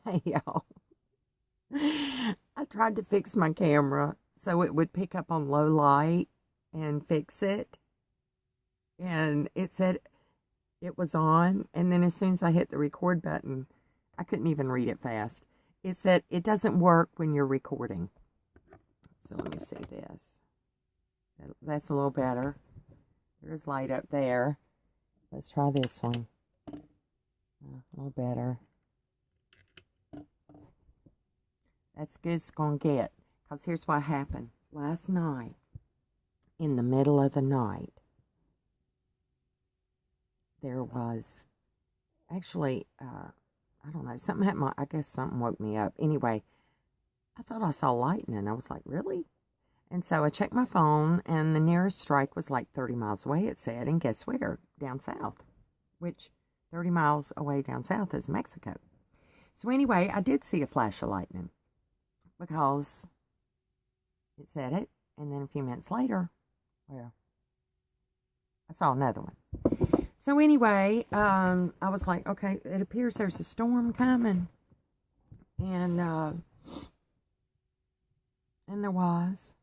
Hey, y'all. I tried to fix my camera so it would pick up on low light and fix it. And it said it was on. And then as soon as I hit the record button, I couldn't even read it fast. It said it doesn't work when you're recording. So let me see this. That's a little better. There's light up there. Let's try this one. A little better. That's good as it's going to get. Because here's what happened. Last night, in the middle of the night, there was actually, I don't know, something happened. I guess something woke me up. Anyway, I thought I saw lightning. I was like, really? And so I checked my phone, and the nearest strike was like 30 miles away, it said. And guess where? Down south. Which 30 miles away down south is Mexico. So anyway, I did see a flash of lightning because it said it. And then a few minutes later, well, I saw another one. So anyway, I was like, okay, it appears there's a storm coming. And there was.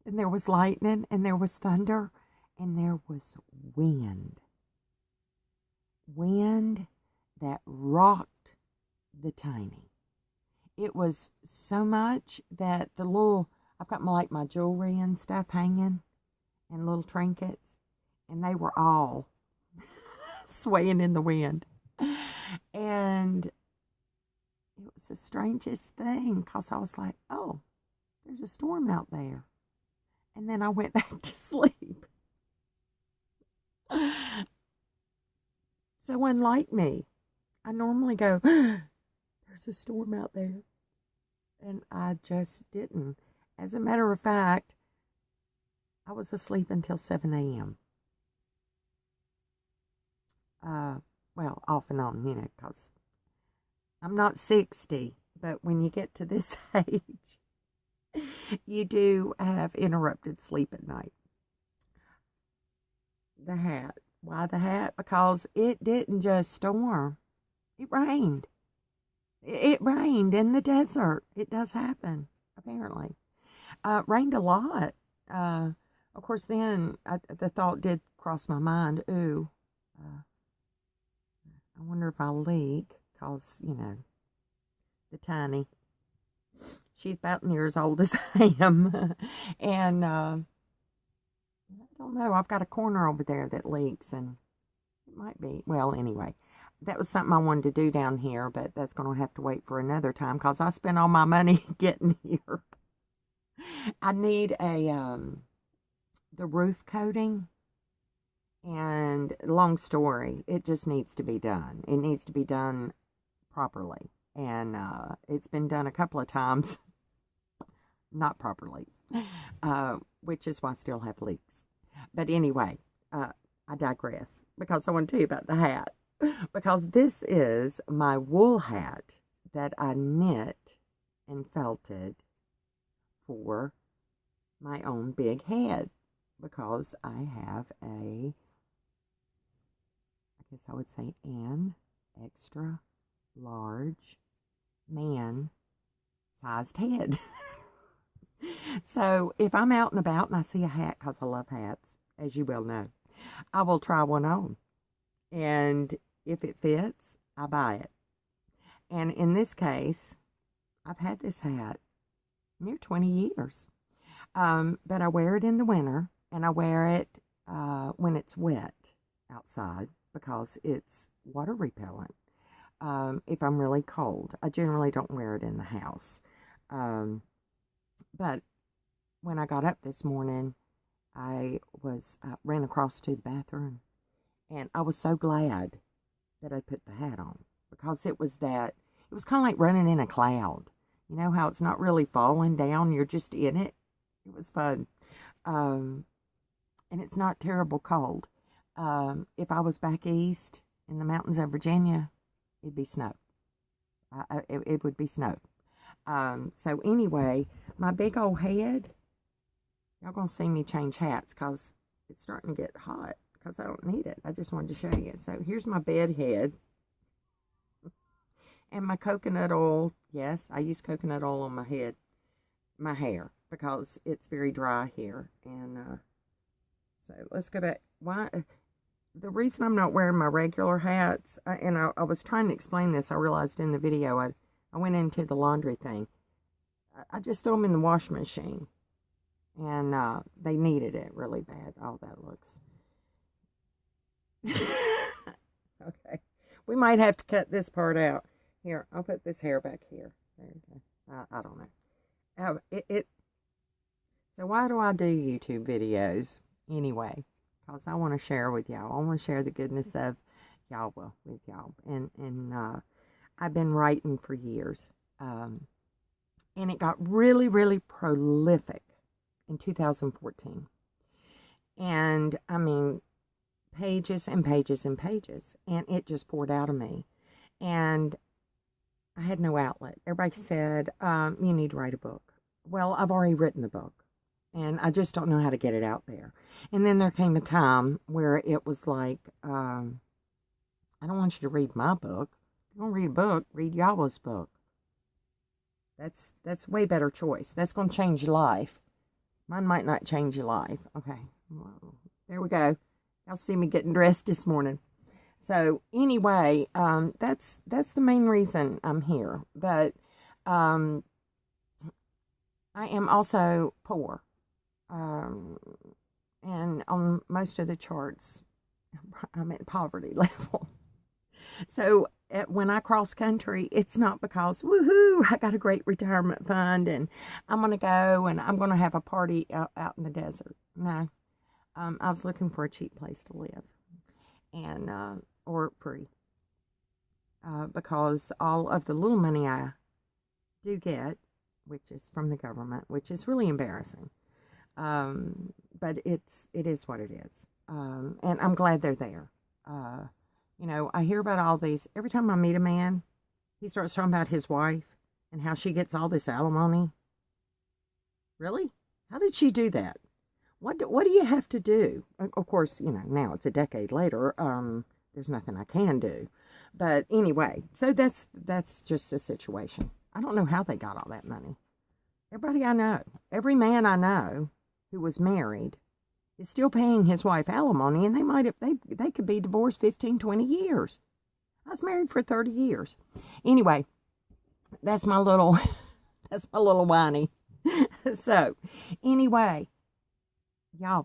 And there was lightning, and there was thunder, and there was wind. Wind that rocked the tiny. It was so much that I've got my jewelry and stuff hanging, and little trinkets, and they were all swaying in the wind. And it was the strangest thing, because I was like, oh, there's a storm out there. And then I went back to sleep. So unlike me, I normally go, there's a storm out there. And I just didn't. As a matter of fact, I was asleep until 7 a.m. Well, off and on, because I'm not 60, but when you get to this age, you do have interrupted sleep at night. The hat. Why the hat? Because it didn't just storm. It rained. It rained in the desert. It does happen, apparently. Rained a lot. Of course, then the thought did cross my mind, ooh, I wonder if I'll leak, because, the tiny. She's about near as old as I am. And I don't know. I've got a corner over there that leaks, and it might be. Well, anyway, that was something I wanted to do down here, but that's going to have to wait for another time, because I spent all my money getting here. I need the roof coating, and long story, it just needs to be done. It needs to be done properly. And it's been done a couple of times, not properly, which is why I still have leaks. But anyway, I digress, because I want to tell you about the hat. Because this is my wool hat that I knit and felted for my own big head. Because I have I guess I would say an extra large man-sized head. So if I'm out and about and I see a hat, because I love hats, as you well know, I will try one on. And if it fits, I buy it. And in this case, I've had this hat near 20 years. But I wear it in the winter, and I wear it when it's wet outside, because it's water repellent. If I'm really cold, I generally don't wear it in the house. But when I got up this morning, I ran across to the bathroom, and I was so glad that I put the hat on, because it was kind of like running in a cloud. You know how it's not really falling down, you're just in it. It was fun. And it's not terrible cold. If I was back east in the mountains of Virginia, it'd be snow. It would be snow. So anyway, my big old head, y'all gonna see me change hats, because it's starting to get hot, because I don't need it. I just wanted to show you. So here's my bed head. And my coconut oil, yes, I use coconut oil on my hair, because it's very dry here. And so let's go back. Why? The reason I'm not wearing my regular hats, and I was trying to explain this, I realized in the video, I went into the laundry thing. I just threw them in the washing machine, and they needed it really bad. Oh, that looks... Okay. We might have to cut this part out. Here, I'll put this hair back here. There you go. I don't know. So why do I do YouTube videos anyway? Because I want to share with y'all. I want to share the goodness of Yahweh with y'all. And I've been writing for years. And it got really, really prolific in 2014. And, I mean, pages and pages and pages. And it just poured out of me. And I had no outlet. Everybody said, you need to write a book. Well, I've already written the book. And I just don't know how to get it out there. And then there came a time where it was like, I don't want you to read my book. If you want to read a book, read Yahweh's book. That's way better choice. That's going to change your life. Mine might not change your life. Okay. Well, there we go. Y'all see me getting dressed this morning. So anyway, that's the main reason I'm here. But I am also poor. And on most of the charts, I'm at poverty level. So when I cross country, it's not because, woohoo, I got a great retirement fund and I'm going to go and I'm going to have a party out in the desert. No, I was looking for a cheap place to live, and or free, because all of the little money I do get, which is from the government, which is really embarrassing, but it is what it is, and I'm glad they're there. You know, I hear about all these, every time I meet a man, he starts talking about his wife and how she gets all this alimony. Really? How did she do that? What do you have to do? Of course, you know, now it's a decade later. There's nothing I can do. But anyway, so that's just the situation. I don't know how they got all that money. Everybody I know, every man I know who was married is still paying his wife alimony, and they could be divorced 15, 20 years. I was married for 30 years. Anyway, that's my little whiny. So, anyway, Yahweh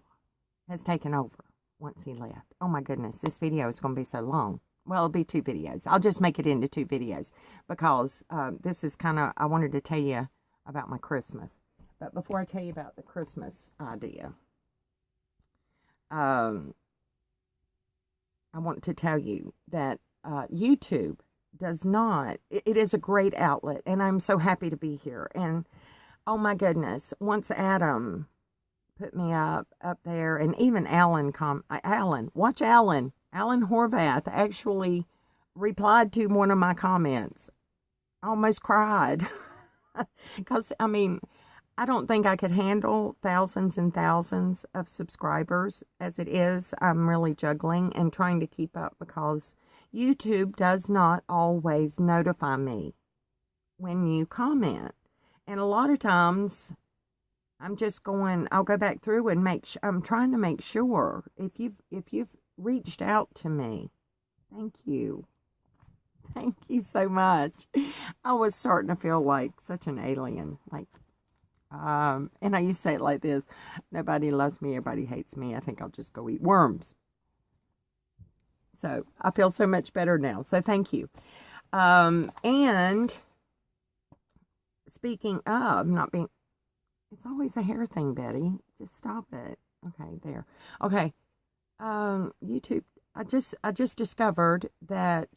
has taken over once he left. Oh my goodness, this video is going to be so long. Well, it'll be 2 videos. I'll just make it into 2 videos because this is kind of, I wanted to tell you about my Christmas. But before I tell you about the Christmas idea, I want to tell you that YouTube does not, it is a great outlet, and I'm so happy to be here. And oh my goodness, once Adam put me up there, and even Alan Horvath actually replied to one of my comments. I almost cried because, I mean, I don't think I could handle thousands and thousands of subscribers as it is. I'm really juggling and trying to keep up because YouTube does not always notify me when you comment. And a lot of times I'm just going, I'll go back through and I'm trying to make sure if you've reached out to me. Thank you. Thank you so much. I was starting to feel like such an alien, like, and I used to say it like this: nobody loves me, everybody hates me. I think I'll just go eat worms. So I feel so much better now. So thank you. And speaking of not being, it's always a hair thing, Betty. Just stop it. Okay, there. Okay. YouTube. I just discovered that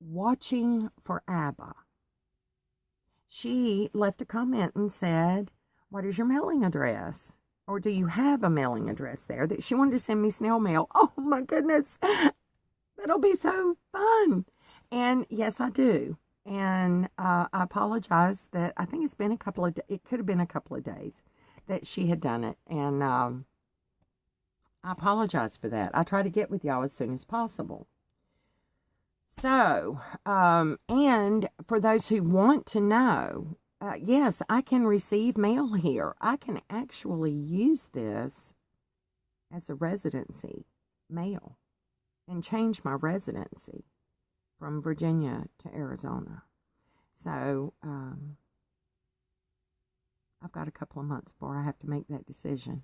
watching for Abba, she left a comment and said, what is your mailing address? Or do you have a mailing address there? That she wanted to send me snail mail. Oh my goodness. That'll be so fun. And yes, I do. And I apologize that I think it's been it could have been a couple of days that she had done it. And I apologize for that. I try to get with y'all as soon as possible. So, and for those who want to know, yes, I can receive mail here. I can actually use this as a residency mail and change my residency from Virginia to Arizona. So, I've got a couple of months before I have to make that decision.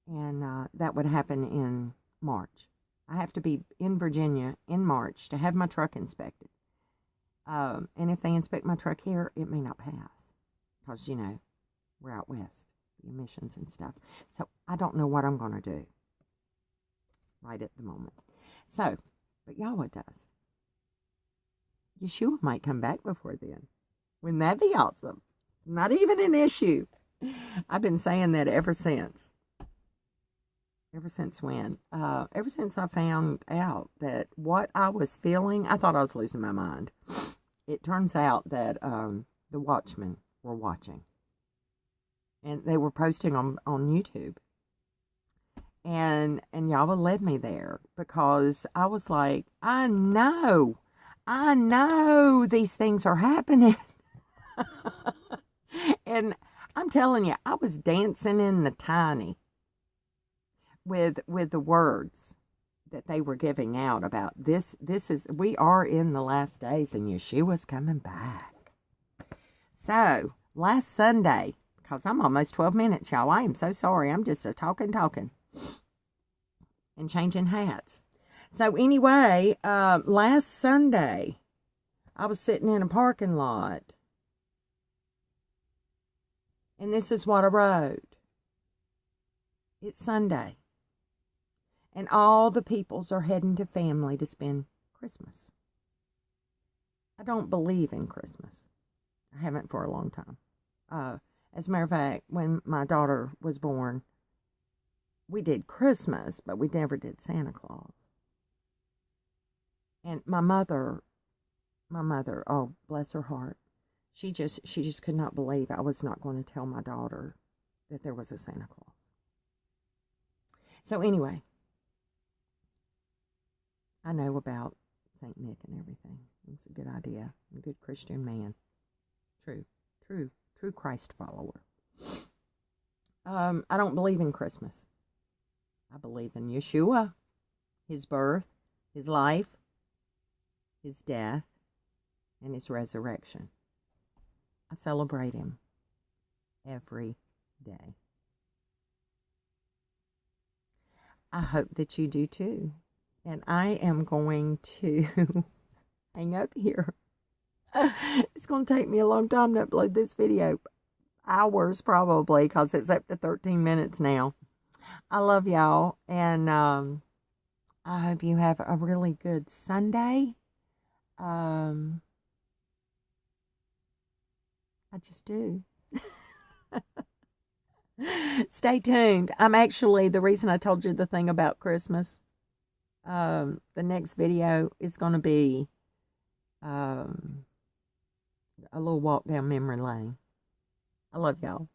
And that would happen in March. I have to be in Virginia in March to have my truck inspected. And if they inspect my truck here, it may not pass. Because, we're out west, the emissions and stuff. So I don't know what I'm going to do right at the moment. So, but Yahweh does. Yeshua might come back before then. Wouldn't that be awesome? Not even an issue. I've been saying that ever since. Ever since when? Ever since I found out that what I was feeling, I thought I was losing my mind. It turns out that the watchmen were watching. And they were posting on YouTube. And Yahweh led me there because I was like, I know these things are happening. And I'm telling you, I was dancing in the tiny with the words that they were giving out about this is, we are in the last days and Yeshua's coming back. So last Sunday, because I'm almost 12 minutes, y'all, I am so sorry, I'm just a talking and changing hats. So anyway, last Sunday I was sitting in a parking lot and this is what I wrote. It's Sunday. And all the peoples are heading to family to spend Christmas. I don't believe in Christmas. I haven't for a long time. As a matter of fact, when my daughter was born, we did Christmas, but we never did Santa Claus. And my mother, oh, bless her heart, she just could not believe I was not going to tell my daughter that there was a Santa Claus. So anyway, I know about St. Nick and everything. It was a good idea. A good Christian man. True Christ follower. I don't believe in Christmas. I believe in Yeshua, his birth, his life, his death, and his resurrection. I celebrate him every day. I hope that you do too. And I am going to hang up here. It's going to take me a long time to upload this video. Hours probably, because it's up to 13 minutes now. I love y'all. And I hope you have a really good Sunday. I just do. Stay tuned. I'm actually, the reason I told you the thing about Christmas, the next video is going to be a little walk down memory lane. I love y'all.